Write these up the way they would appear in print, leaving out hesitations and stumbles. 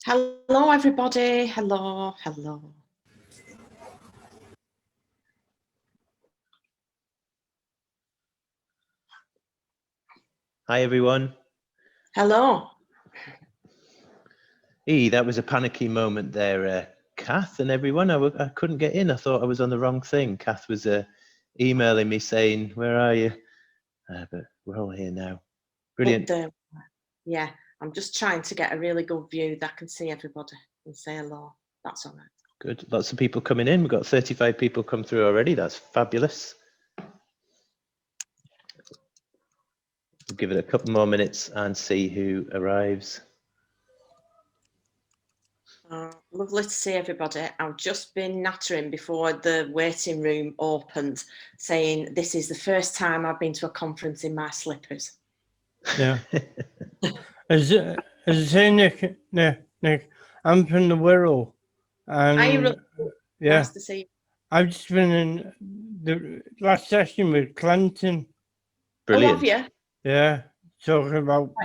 Hello, everybody. Hello, hello. Hi, everyone. Hello. Hey, that was a panicky moment there, Kath and everyone. I couldn't get in. I thought I was on the wrong thing. Kath was emailing me saying, "Where are you?" But we're all here now. Brilliant. Yeah, I'm just trying to get a really good view that I can see everybody and say hello. That's all right. Good. Lots of people coming in. We've got 35 people come through already. That's fabulous. We'll give it a couple more minutes and see who arrives. Lovely to see everybody. I've just been nattering before the waiting room opened, saying this is the first time I've been to a conference in my slippers. Yeah. As I say, Nick, I'm from the Wirral, and yeah, nice to see you. I've just been in the last session with Clinton. Brilliant. Oh, have you? Yeah, talking about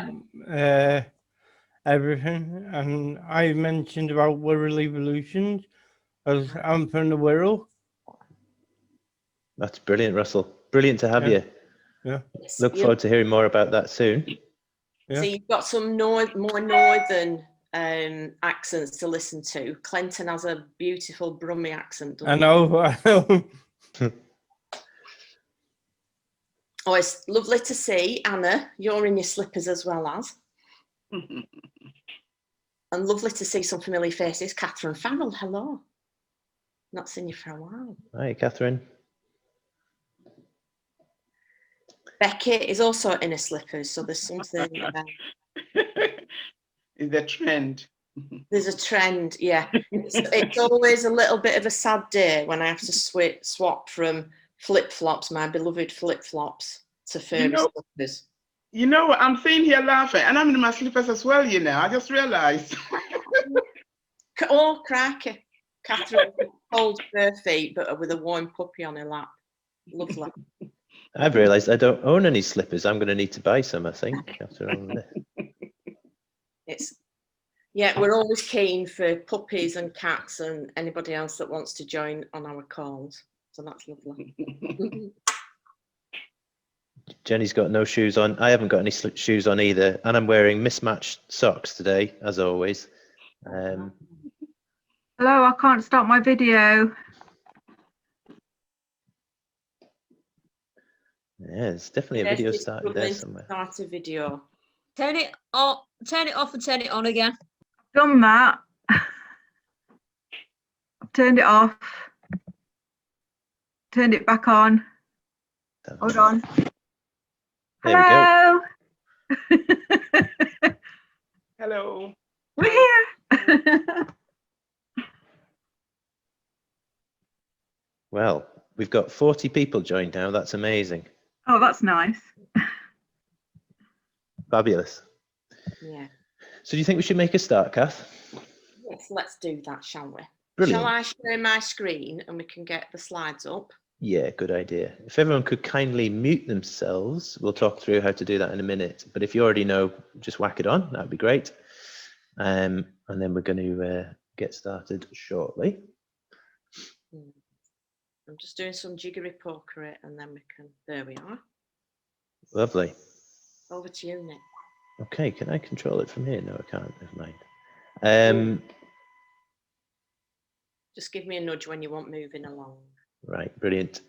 everything, and I mentioned about Wirral Evolutions, as I'm from the Wirral. That's brilliant, Russell. Brilliant to have you. Yeah. Look forward to hearing more about that soon. Yeah. So you've got some more northern accents to listen to. Clinton has a beautiful Brummie accent. I know. Oh, it's lovely to see Anna. You're in your slippers as well as. And lovely to see some familiar faces. Catherine Farrell, hello. Not seen you for a while. Hi, Catherine. Becky is also in her slippers, so there's something. Is the trend. There's a trend, yeah. It's always a little bit of a sad day when I have to swap from flip-flops, my beloved flip-flops, to furry slippers. You know what? I'm sitting here laughing, and I'm in my slippers as well, you know. I just realized. Oh, cracky. Catherine holds bare feet, but with a warm puppy on her lap. Lovely. I've realised I don't own any slippers. I'm going to need to buy some, I think, after all of this. Yeah, we're always keen for puppies and cats and anybody else that wants to join on our calls. So that's lovely. Jenny's got no shoes on. I haven't got any shoes on either. And I'm wearing mismatched socks today, as always. Hello, I can't start my video. Yeah, there's definitely a video started there somewhere. Start a video. Turn it off and turn it on again. Done that. I've turned it off. Turned it back on. Hold on. There Hello. Hello. We're here. Well, we've got 40 people joined now. That's amazing. Oh, that's nice. Fabulous. Yeah. So do you think we should make a start, Kath? Yes, let's do that, shall we? Brilliant. Shall I share my screen and we can get the slides up? Yeah, good idea. If everyone could kindly mute themselves, we'll talk through how to do that in a minute. But if you already know, just whack it on. That'd be great. And then we're going to get started shortly. I'm just doing some jiggery pokery and then we can, there we are. Lovely. Over to you, Nick. Okay, can I control it from here? No, I can't, never mind. Just give me a nudge when you want moving along. Right, brilliant.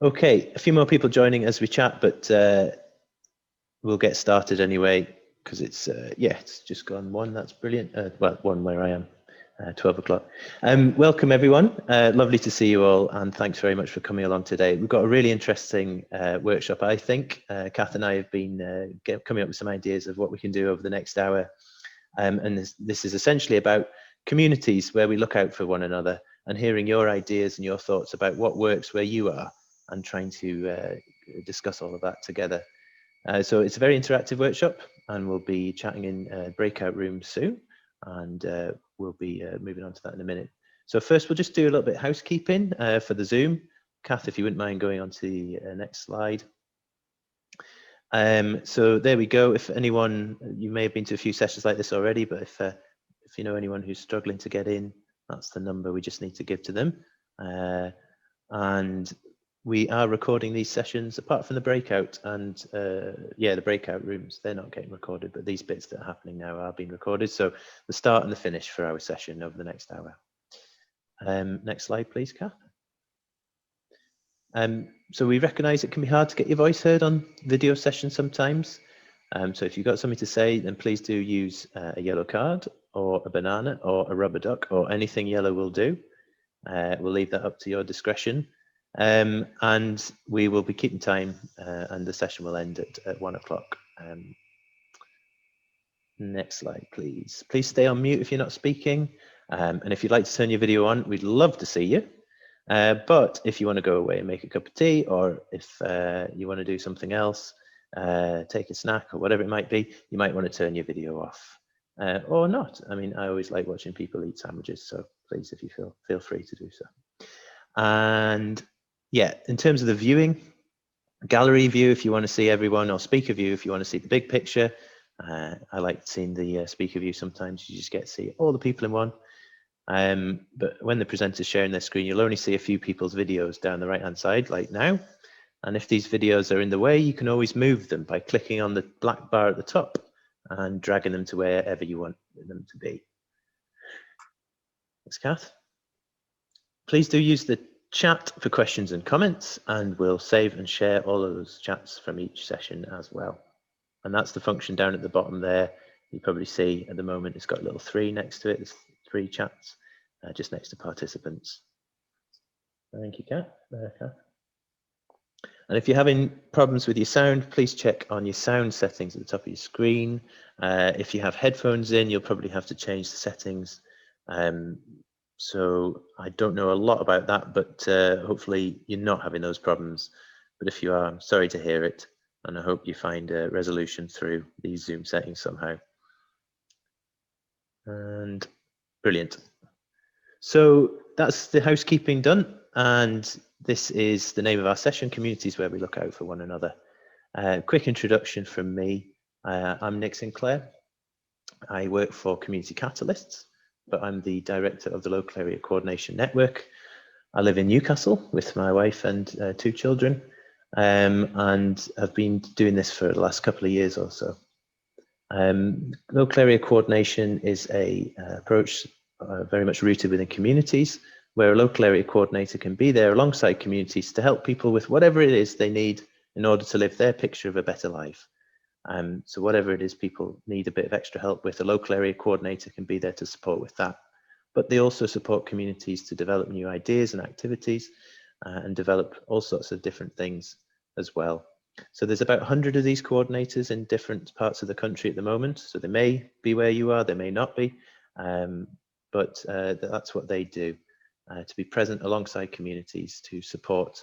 Okay, a few more people joining as we chat, but we'll get started anyway, because it's, yeah, it's just gone one, that's brilliant. Well, one where I am, 12 o'clock. Welcome everyone, lovely to see you all, and thanks very much for coming along today. We've got a really interesting workshop, I think. Kath and I have been coming up with some ideas of what we can do over the next hour. And this is essentially about communities where we look out for one another and hearing your ideas and your thoughts about what works where you are and trying to discuss all of that together. So it's a very interactive workshop and we'll be chatting in breakout rooms soon, and we'll be moving on to that in a minute. So first we'll just do a little bit of housekeeping for the Zoom. Kath, if you wouldn't mind going on to the next slide. So there we go. If anyone, you may have been to a few sessions like this already, but if you know anyone who's struggling to get in, that's the number we just need to give to them. And we are recording these sessions apart from the breakout, and yeah, the breakout rooms, they're not getting recorded, but these bits that are happening now are being recorded. So the start and the finish for our session over the next hour. Next slide, please, Kath. So we recognise it can be hard to get your voice heard on video sessions sometimes. So if you've got something to say, then please do use a yellow card or a banana or a rubber duck, or anything yellow will do. We'll leave that up to your discretion. And we will be keeping time, and the session will end at 1 o'clock. Next slide, please. Please stay on mute if you're not speaking. And if you'd like to turn your video on, we'd love to see you. But if you want to go away and make a cup of tea, or if you want to do something else, take a snack or whatever it might be, you might want to turn your video off, or not. I mean, I always like watching people eat sandwiches, so please, if you feel free to do so. And yeah, in terms of the viewing, gallery view if you want to see everyone, or speaker view if you want to see the big picture. I like seeing the speaker view. Sometimes you just get to see all the people in one. But when the presenter's sharing their screen, you'll only see a few people's videos down the right hand side, like now. And if these videos are in the way, you can always move them by clicking on the black bar at the top and dragging them to wherever you want them to be. Thanks, Kath. Please do use the chat for questions and comments, and we'll save and share all of those chats from each session as well. And that's the function down at the bottom there. You probably see at the moment it's got a little 3 next to it. There's 3 chats just next to participants. Thank you, Kath. And if you're having problems with your sound, please check on your sound settings at the top of your screen. If you have headphones in, you'll probably have to change the settings. So I don't know a lot about that, but hopefully you're not having those problems. But if you are, I'm sorry to hear it, and I hope you find a resolution through these Zoom settings somehow. And brilliant. So that's the housekeeping done, and this is the name of our session, Communities Where We Look Out for One Another. Quick introduction from me. I'm Nick Sinclair. I work for Community Catalysts, but I'm the director of the Local Area Coordination Network. I live in Newcastle with my wife and 2 children, and I've been doing this for the last couple of years or so. Local area coordination is a approach very much rooted within communities, where a local area coordinator can be there alongside communities to help people with whatever it is they need in order to live their picture of a better life. So whatever it is people need a bit of extra help with, a local area coordinator can be there to support with that. But they also support communities to develop new ideas and activities and develop all sorts of different things as well. So there's about 100 of these coordinators in different parts of the country at the moment. So they may be where you are, they may not be, but that's what they do, to be present alongside communities to support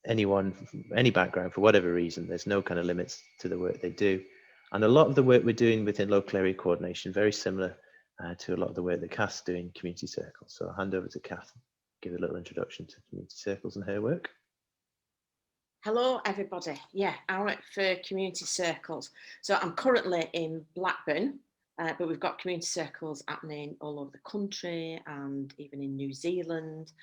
anyone, any background, for whatever reason. There's no kind of limits to the work they do. And a lot of the work we're doing within local area coordination, very similar to a lot of the work that Kath's doing in community circles. So I'll hand over to Kath, give a little introduction to community circles and her work. Hello, everybody. Yeah, I work for community circles. So I'm currently in Blackburn, but we've got community circles happening all over the country and even in New Zealand.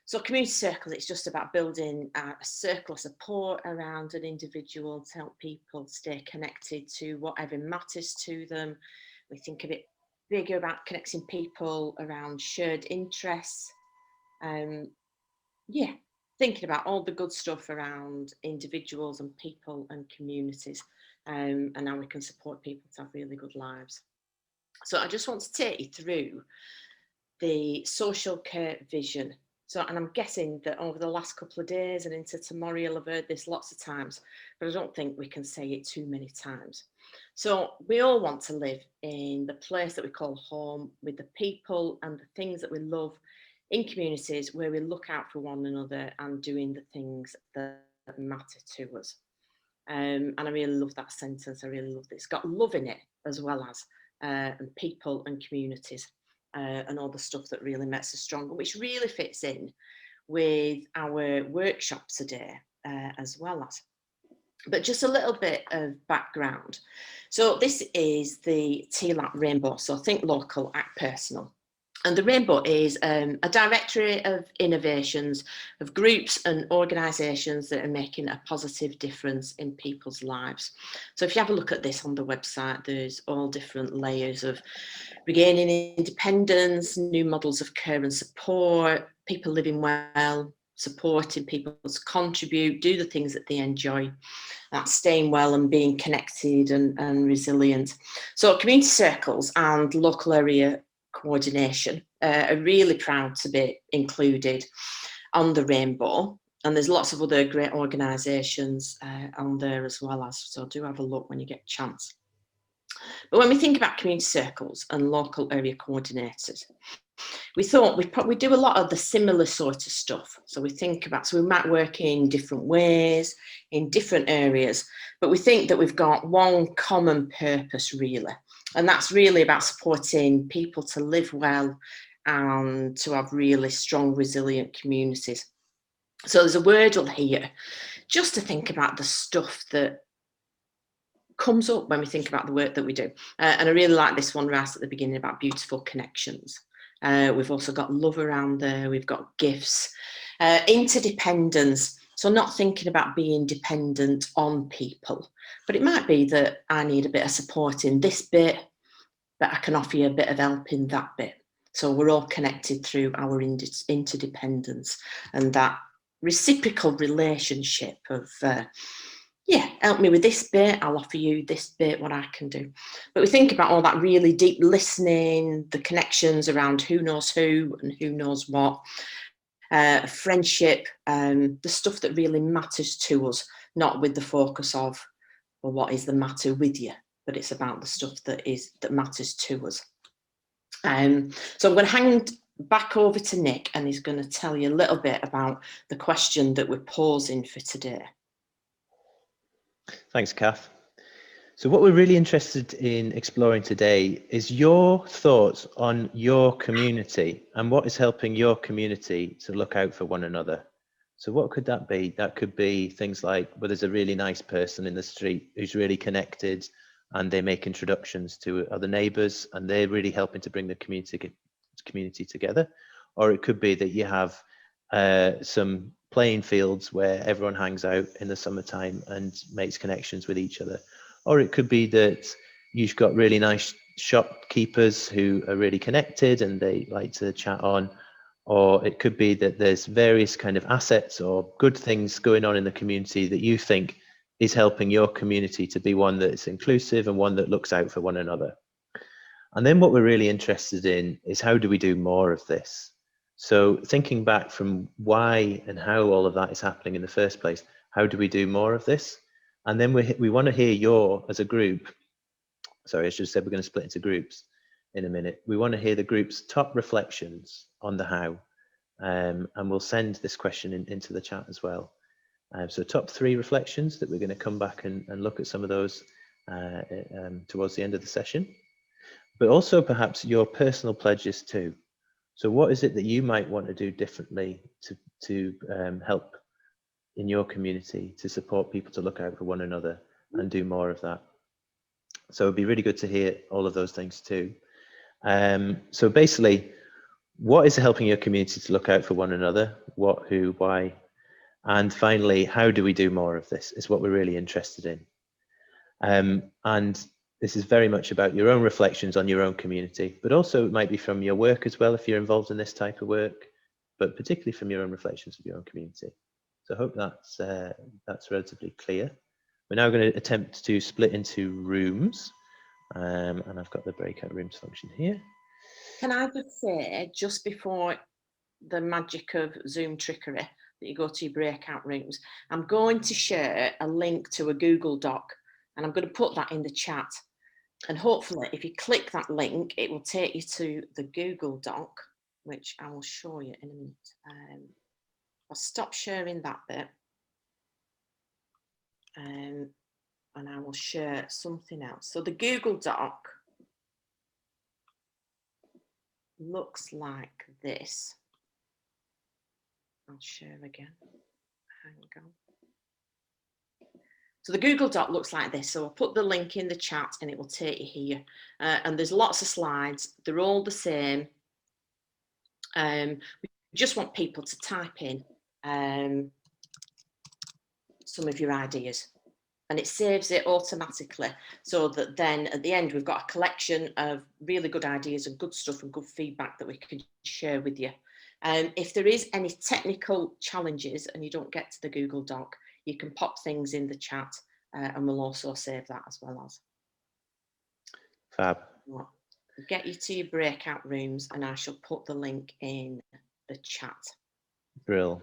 So community circles, it's just about building a circle of support around an individual to help people stay connected to whatever matters to them. We think a bit bigger about connecting people around shared interests. Yeah, thinking about all the good stuff around individuals and people and communities, and how we can support people to have really good lives. So I just want to take you through the social care vision. So, and I'm guessing that over the last couple of days and into tomorrow, you'll have heard this lots of times, but I don't think we can say it too many times. So we all want to live in the place that we call home, with the people and the things that we love, in communities where we look out for one another and doing the things that matter to us. And I really love that sentence. I really love it. It's got love in it, as well as and people and communities, and all the stuff that really makes us stronger, which really fits in with our workshops today, as well as. But just a little bit of background. So this is the TLAP Rainbow. So think local, act personal. And the Rainbow is a directory of innovations of groups and organisations that are making a positive difference in people's lives. So if you have a look at this on the website, there's all different layers of regaining independence, new models of care and support, people living well, supporting people to contribute, do the things that they enjoy. That's staying well and being connected and resilient. So community circles and local area coordination are really proud to be included on the Rainbow, and there's lots of other great organisations on there as well, so do have a look when you get a chance. But when we think about community circles and local area coordinators, we thought we do a lot of the similar sort of stuff. So we think about, so we might work in different ways, in different areas, but we think that we've got one common purpose really. And that's really about supporting people to live well and to have really strong, resilient communities. So there's a wordle here, just to think about the stuff that comes up when we think about the work that we do. And I really like this one right at the beginning about beautiful connections. We've also got love around there, we've got gifts, interdependence. So not thinking about being dependent on people, but it might be that I need a bit of support in this bit, but I can offer you a bit of help in that bit. So we're all connected through our interdependence and that reciprocal relationship of, yeah, help me with this bit, I'll offer you this bit, what I can do. But we think about all that really deep listening, the connections around who knows who and who knows what, friendship, the stuff that really matters to us, not with the focus of, well, what is the matter with you, but it's about the stuff that matters to us. So I'm going to hand back over to Nick, and he's going to tell you a little bit about the question that we're posing for today. Thanks, Kath. So what we're really interested in exploring today is your thoughts on your community and what is helping your community to look out for one another. So what could that be? That could be things like, well, there's a really nice person in the street who's really connected and they make introductions to other neighbours and they're really helping to bring the community together. Or it could be that you have some playing fields where everyone hangs out in the summertime and makes connections with each other. Or it could be that you've got really nice shopkeepers who are really connected and they like to chat on. Or it could be that there's various kind of assets or good things going on in the community that you think is helping your community to be one that's inclusive and one that looks out for one another. And then what we're really interested in is how do we do more of this? So thinking back from why and how all of that is happening in the first place, how do we do more of this? And then we want to hear as a group, sorry, I should have said we're going to split into groups in a minute. We want to hear the group's top reflections on the how, and we'll send this question into the chat as well. So top 3 reflections that we're going to come back and look at some of those towards the end of the session, but also perhaps your personal pledges too. So what is it that you might want to do differently to help in your community to support people to look out for one another and do more of that? So it'd be really good to hear all of those things too. So basically, what is helping your community to look out for one another? What, who, why? And finally, how do we do more of this is what we're really interested in. And this is very much about your own reflections on your own community, but also it might be from your work as well if you're involved in this type of work, but particularly from your own reflections of your own community. So I hope that's relatively clear. We're now going to attempt to split into rooms, and I've got the breakout rooms function here. Can I just say, just before the magic of Zoom trickery, that you go to your breakout rooms, I'm going to share a link to a Google Doc, and I'm going to put that in the chat. And hopefully, if you click that link, it will take you to the Google Doc, which I will show you in a minute. I'll stop sharing that bit. And I will share something else. So the Google Doc looks like this. I'll share again. Hang on. So the Google Doc looks like this. So I'll put the link in the chat and it will take you here. And there's lots of slides. They're all the same. We just want people to type in some of your ideas. And it saves it automatically so that then at the end, we've got a collection of really good ideas and good stuff and good feedback that we can share with you. If there is any technical challenges and you don't get to the Google Doc, you can pop things in the chat and we'll also save that as well as. Fab. We'll get you to your breakout rooms and I shall put the link in the chat. Brill.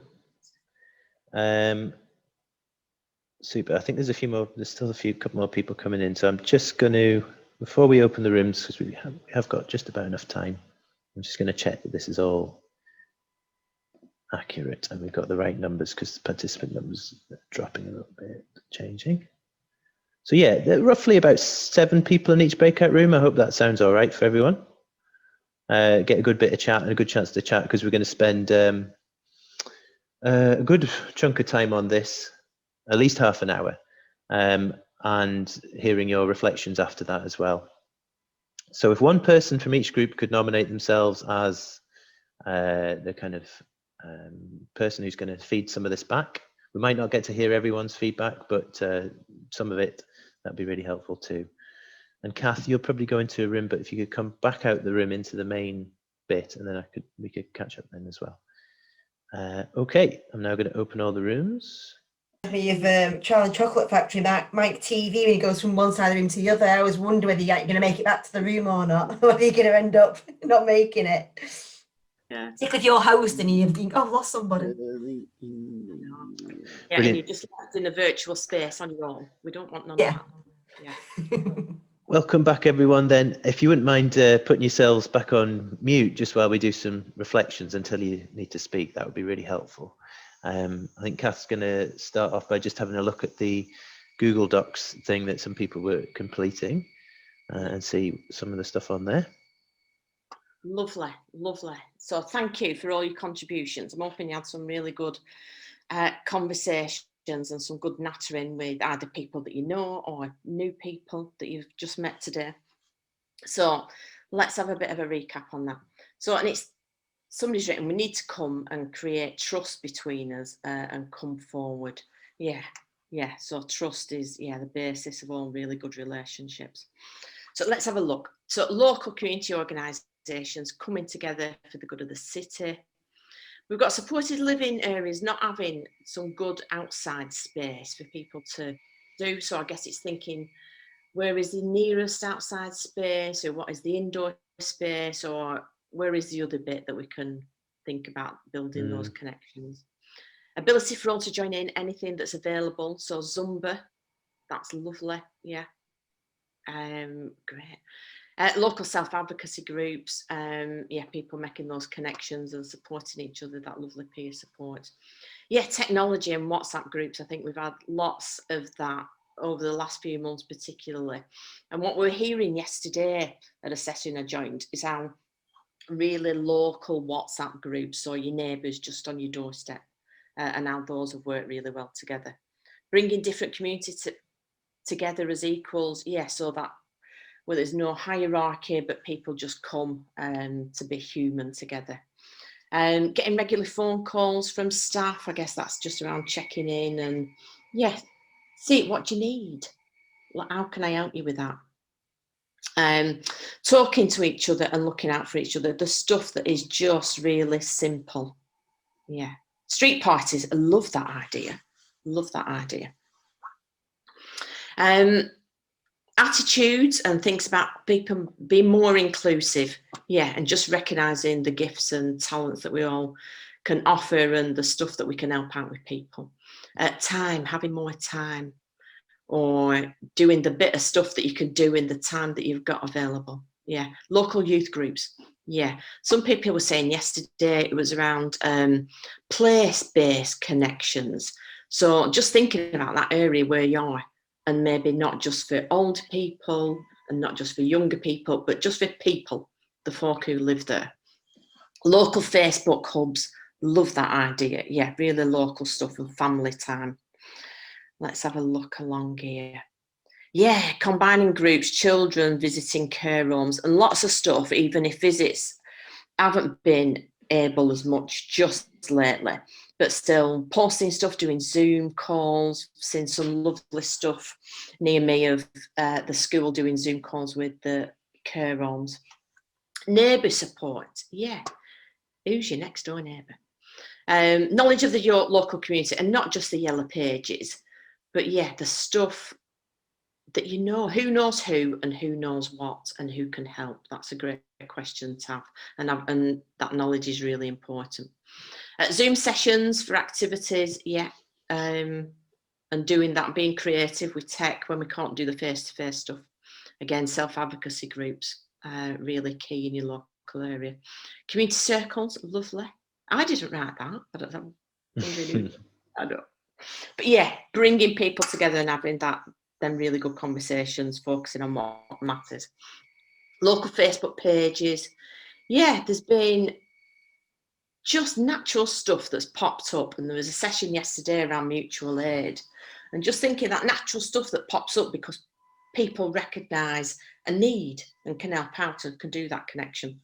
Super. I think there's still a couple more people coming in. So I'm just going to, before we open the rooms, because we have got just about enough time, I'm just going to check that this is all accurate and we've got the right numbers, because the participant numbers are dropping a little bit, changing. So yeah, there are roughly about 7 people in each breakout room. I hope that sounds all right for everyone. Get a good bit of chat and a good chance to chat, because we're going to spend a good chunk of time on this, at least half an hour, and hearing your reflections after that as well. So if one person from each group could nominate themselves as the kind of person who's going to feed some of this back. We might not get to hear everyone's feedback, but some of it, that'd be really helpful too. And Kath, you'll probably go into a room, but if you could come back out the room into the main bit, and then we could catch up then as well. Okay, I'm now going to open all the rooms. Me of Charlie Chocolate Factory, Mike TV, when he goes from one side of the room to the other. I always wonder whether you're going to make it back to the room or not, whether you're going to end up not making it. Yeah. It's like you're hosting and you think, oh, I've lost somebody. Yeah, and you're just left in a virtual space on your own. We don't want none of that. Yeah. Welcome back, everyone. Then, if you wouldn't mind putting yourselves back on mute just while we do some reflections until you need to speak, that would be really helpful. I think Kath's going to start off by just having a look at the Google Docs thing that some people were completing and see some of the stuff on there. Lovely, lovely. So thank you for all your contributions. I'm hoping you had some really good conversations and some good nattering with either people that you know or new people that you've just met today. So let's have a bit of a recap on that. So, and it's, somebody's written, we need to come and create trust between us and come forward. Yeah, so trust is, the basis of all really good relationships. So let's have a look. So local community organisations coming together for the good of the city. We've got supported living areas not having some good outside space for people to do. So I guess it's thinking, where is the nearest outside space, or what is the indoor space, or where is the other bit that we can think about building those connections? Ability for all to join in anything that's available. So Zumba, that's lovely. Yeah. Great. Local self-advocacy groups, people making those connections and supporting each other, that lovely peer support. Yeah, technology and WhatsApp groups, I think we've had lots of that over the last few months particularly. And what we're hearing yesterday at a session I joined is how really local WhatsApp groups, so your neighbours just on your doorstep, and how those have worked really well together. Bringing different communities together as equals, so that where there's no hierarchy, but people just come to be human together. Getting regular phone calls from staff, I guess that's just around checking in and see what do you need? How can I help you with that? Talking to each other and looking out for each other, the stuff that is just really simple. Yeah. Street parties, I love that idea. Love that idea. Attitudes and things about people being more inclusive, and just recognising the gifts and talents that we all can offer and the stuff that we can help out with people. Time, having more time, or doing the bit of stuff that you can do in the time that you've got available. Local youth groups. Some people were saying yesterday it was around place-based connections. So just thinking about that area where you are, and maybe not just for older people and not just for younger people, but just for people, the folk who live there. Local Facebook hubs, love that idea. Really local stuff and family time. Let's have a look along here. Yeah, combining groups, children visiting care homes, and lots of stuff, even if visits haven't been able as much just lately, but still posting stuff, doing Zoom calls, seen some lovely stuff near me of the school doing Zoom calls with the care homes. Neighbour support, yeah. Who's your next door neighbour? Knowledge of the local community, and not just the yellow pages, but yeah, the stuff that you know, who knows who and who knows what and who can help. That's a great question to have, and that knowledge is really important. Zoom sessions for activities, yeah, and doing that, being creative with tech when we can't do the face-to-face stuff. Again, self-advocacy groups, really key in your local area. Community circles, lovely. I didn't write that, but I don't know. But yeah, bringing people together and having them really good conversations, focusing on what matters. Local Facebook pages. Yeah, there's been just natural stuff that's popped up, and there was a session yesterday around mutual aid, and just thinking that natural stuff that pops up because people recognise a need and can help out and can do that connection.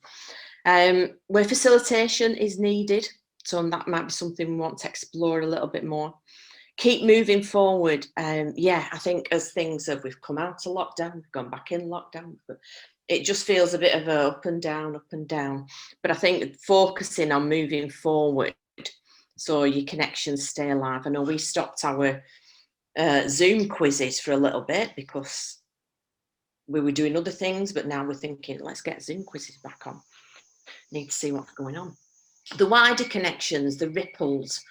Where facilitation is needed, so that might be something we want to explore a little bit more. Keep moving forward. Yeah, I think as we've come out of lockdown, we've gone back in lockdown, but it just feels a bit of a up and down. But I think focusing on moving forward so your connections stay alive. I know we stopped our Zoom quizzes for a little bit because we were doing other things, but now we're thinking, let's get Zoom quizzes back on. Need to see what's going on. The wider connections, the ripples.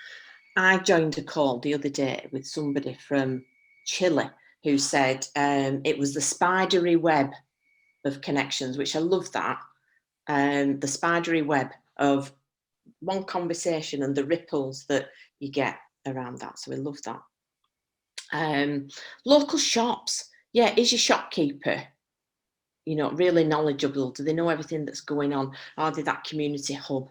I joined a call the other day with somebody from Chile who said it was the spidery web of connections, which I love that. The spidery web of one conversation and the ripples that you get around that. So we love that. Local shops. Yeah, is your shopkeeper, really knowledgeable? Do they know everything that's going on? Are they that community hub?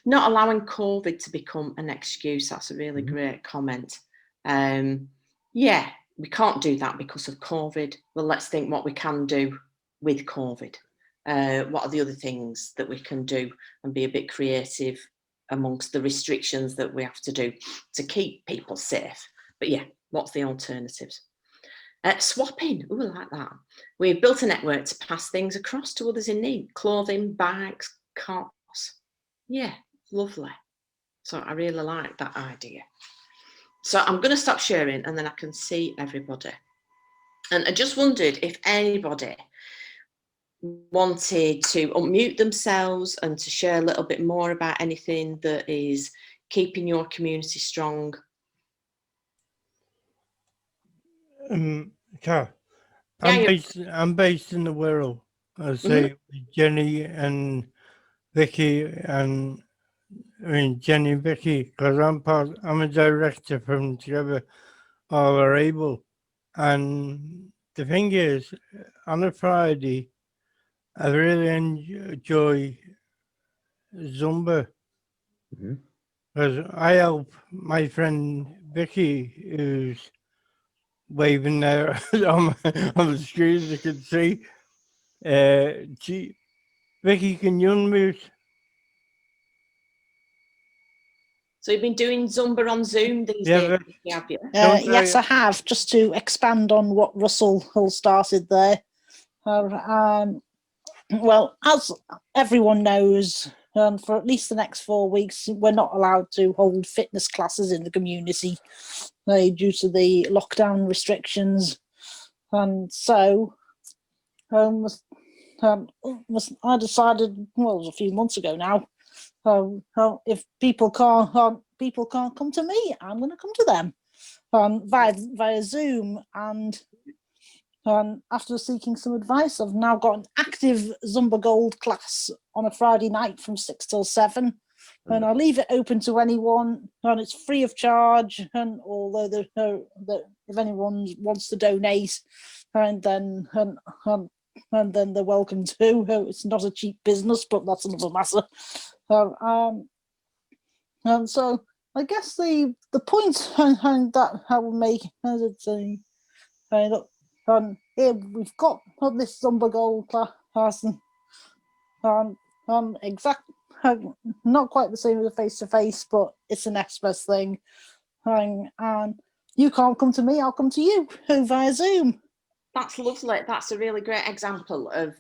Not allowing COVID to become an excuse. That's a really great comment. Yeah, we can't do that because of COVID. Well, let's think what we can do with COVID. What are the other things that we can do and be a bit creative amongst the restrictions that we have to do to keep people safe? But yeah, what's the alternatives? Swapping, I like that. We've built a network to pass things across to others in need. Clothing, bags, cots. Yeah, lovely. So I really like that idea. So I'm going to stop sharing and then I can see everybody. And I just wondered if anybody wanted to unmute themselves and to share a little bit more about anything that is keeping your community strong. Kat, I'm based in the Wirral. I say Jenny and Vicky, and Jenny and Vicky, because I'm a director from Together All Are Able. And the thing is, on a Friday, I really enjoy Zumba. Because I help my friend Vicky, who's waving there on the screen, as you can see. Vicky, can you unmute? So you've been doing Zumba on Zoom these days, have you? Yes, I have, just to expand on what Russell started there. Well, as everyone knows, for at least the next 4 weeks, we're not allowed to hold fitness classes in the community due to the lockdown restrictions. And so I decided, well, it was a few months ago now, if people can't come to me, I'm going to come to them via Zoom. And after seeking some advice, I've now got an active Zumba Gold class on a Friday night from 6 till 7. And I leave it open to anyone, and it's free of charge. And although if anyone wants to donate, and then they're welcome to. It's not a cheap business, but that's another matter. And so I guess the point that I will make as it's look, here we've got this Zumba Gold class, exact, not quite the same as a face to face, but it's an express thing, and you can't come to me, I'll come to you via Zoom. That's lovely. That's a really great example of,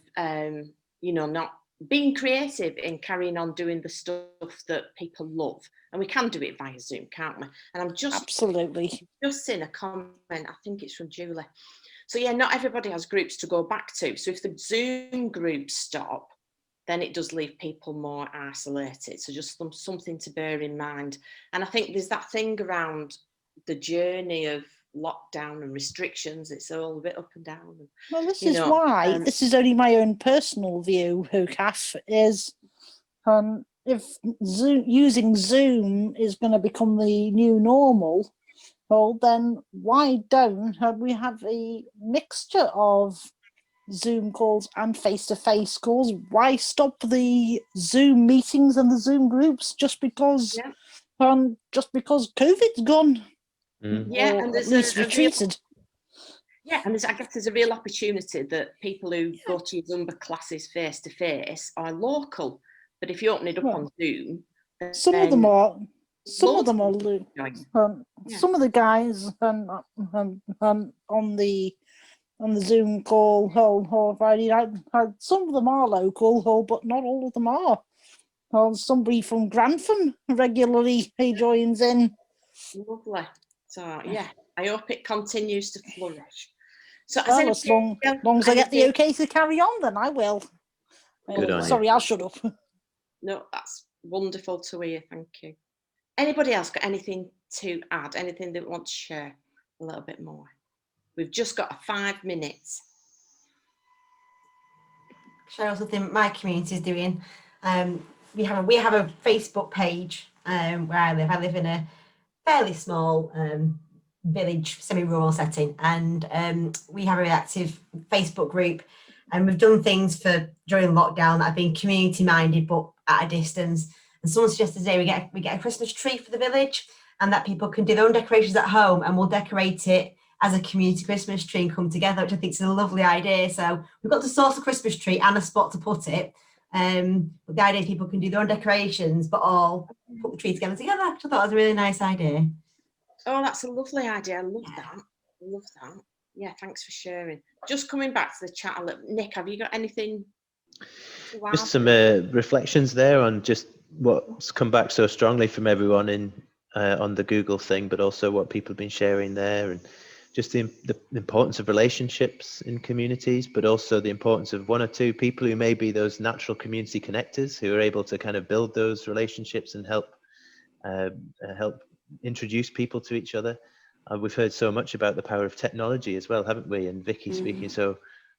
you know, not being creative in carrying on doing the stuff that people love. And we can do it via Zoom, can't we? And I'm just seen a comment, I think it's from Julie. So yeah, not everybody has groups to go back to. So if the Zoom groups stop, then it does leave people more isolated. So just something to bear in mind. And I think there's that thing around the journey of lockdown and restrictions. It's all a bit up and down. Well, this is why, this is only my own personal view, Kath, is if using Zoom is going to become the new normal, well, then why don't we have a mixture of Zoom calls and face-to-face calls? Why stop the Zoom meetings and the Zoom groups just because COVID's gone? Yeah, and at least retreated. And I guess there's a real opportunity that people who go to Zumba classes face-to-face are local, but if you open it up on Zoom, some of them are some of the guys on the Zoom call whole Friday night, some of them are local, but not all of them are. Somebody from Grantham regularly joins in. Lovely. So yeah, I hope it continues to flourish. So well, as long as I get the okay to carry on, then I will. Sorry, I'll shut up. No, that's wonderful to hear. Thank you. Anybody else got anything to add? Anything they want to share a little bit more? We've just got 5 minutes. Share something my community is doing. We have a Facebook page where I live. I live in a fairly small village, semi-rural setting, and we have a really active Facebook group, and we've done things during lockdown that have been community minded but at a distance. And someone suggested today we get a Christmas tree for the village, and that people can do their own decorations at home, and we'll decorate it as a community Christmas tree and come together, which I think is a lovely idea. So we've got to source a Christmas tree and a spot to put it. But the idea is people can do their own decorations, but all put the tree together, which I thought was a really nice idea. Oh, that's a lovely idea. I love that. Yeah, thanks for sharing. Just coming back to the chat a little. Nick, have you got anything to add? Just some reflections there on just what's come back so strongly from everyone in on the Google thing, but also what people have been sharing there, and just the importance of relationships in communities, but also the importance of one or two people who may be those natural community connectors who are able to kind of build those relationships and help introduce people to each other. We've heard so much about the power of technology as well, haven't we? And Vicky speaking so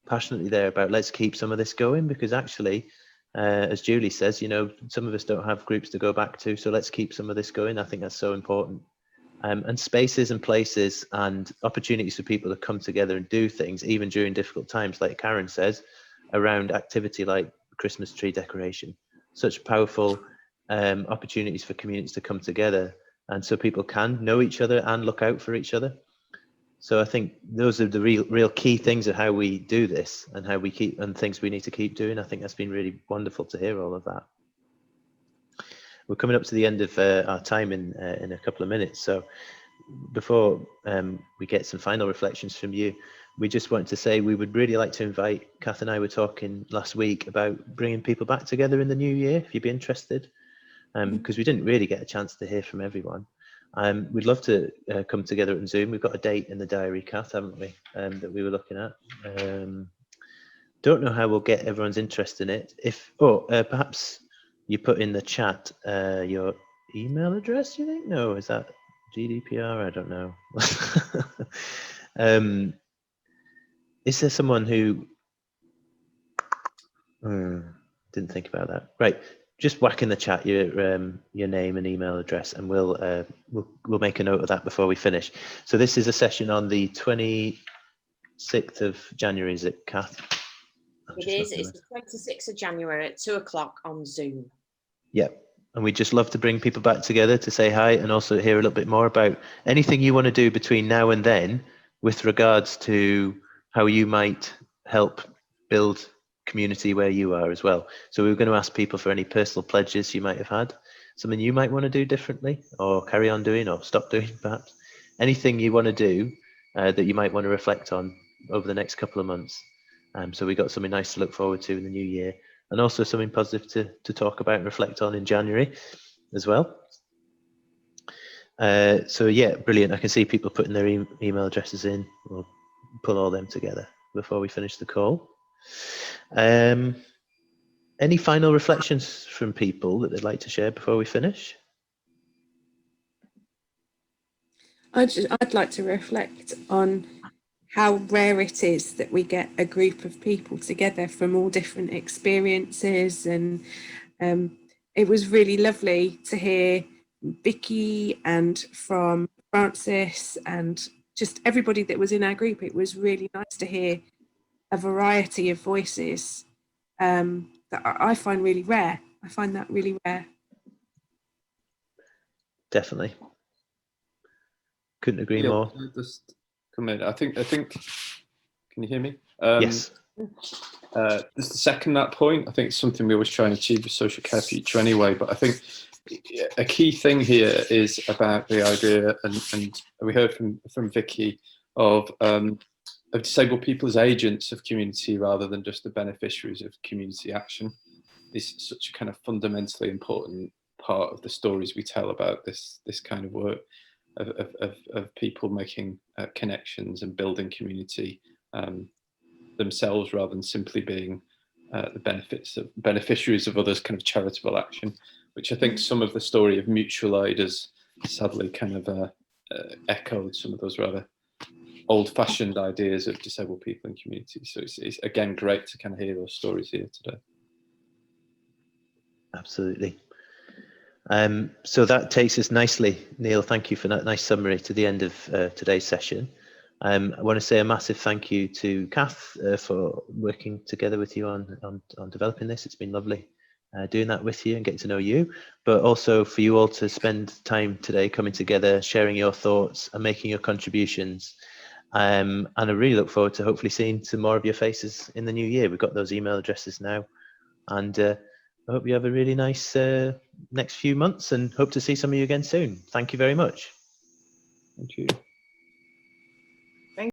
passionately there about let's keep some of this going, because actually, as Julie says, you know, some of us don't have groups to go back to, so let's keep some of this going. I think that's so important. And spaces and places and opportunities for people to come together and do things, even during difficult times, like Karen says, around activity like Christmas tree decoration. Such powerful opportunities for communities to come together, and so people can know each other and look out for each other. So I think those are the real key things of how we do this and how we keep, and things we need to keep doing. I think that's been really wonderful to hear all of that. We're coming up to the end of our time in a couple of minutes. So before we get some final reflections from you, we just wanted to say we would really like to invite, Kath and I were talking last week about bringing people back together in the new year, if you'd be interested, because we didn't really get a chance to hear from everyone. We'd love to come together on Zoom. We've got a date in the diary, Kath, haven't we, that we were looking at. Don't know how we'll get everyone's interest in it. Perhaps you put in the chat your email address, you think? No, is that GDPR? I don't know. Is there someone who didn't think about that? Right, just whack in the chat your name and email address, and we'll make a note of that before we finish. So this is a session on the 26th of January, is it, Kath? It is. It's the 26th of January at 2 o'clock on Zoom. Yep. and we'd just love to bring people back together to say hi and also hear a little bit more about anything you want to do between now and then with regards to how you might help build community where you are as well. So we were going to ask people for any personal pledges you might have had, something you might want to do differently or carry on doing or stop doing perhaps. Anything you want to do that you might want to reflect on over the next couple of months. So we got something nice to look forward to in the new year, and also something positive to talk about and reflect on in January as well. So yeah, brilliant. I can see people putting their email addresses in. We'll pull all them together before we finish the call. Any final reflections from people that they'd like to share before we finish? I'd like to reflect on how rare it is that we get a group of people together from all different experiences, and it was really lovely to hear Vicky and from Francis and just everybody that was in our group. It was really nice to hear a variety of voices that I find really rare. I find that really rare. Definitely. Couldn't agree more. Just come in. I think. Can you hear me? Yes. Just to second that point, I think it's something we always try and achieve with Social Care Future anyway. But I think a key thing here is about the idea, and we heard from Vicky, of disabled people as agents of community rather than just the beneficiaries of community action. Is such a kind of fundamentally important part of the stories we tell about this kind of work of people making connections and building community themselves rather than simply being the beneficiaries of others' kind of charitable action, which I think some of the story of mutual aid has sadly kind of echoed some of those rather old-fashioned ideas of disabled people in communities. So it's again great to kind of hear those stories here today. Absolutely. So that takes us nicely, Neil, thank you for that nice summary to the end of today's session. I want to say a massive thank you to Kath for working together with you on developing this. It's been lovely doing that with you and getting to know you, but also for you all to spend time today coming together, sharing your thoughts and making your contributions. And I really look forward to hopefully seeing some more of your faces in the new year. We've got those email addresses now, and I hope you have a really nice next few months and hope to see some of you again soon. Thank you very much. Thank you.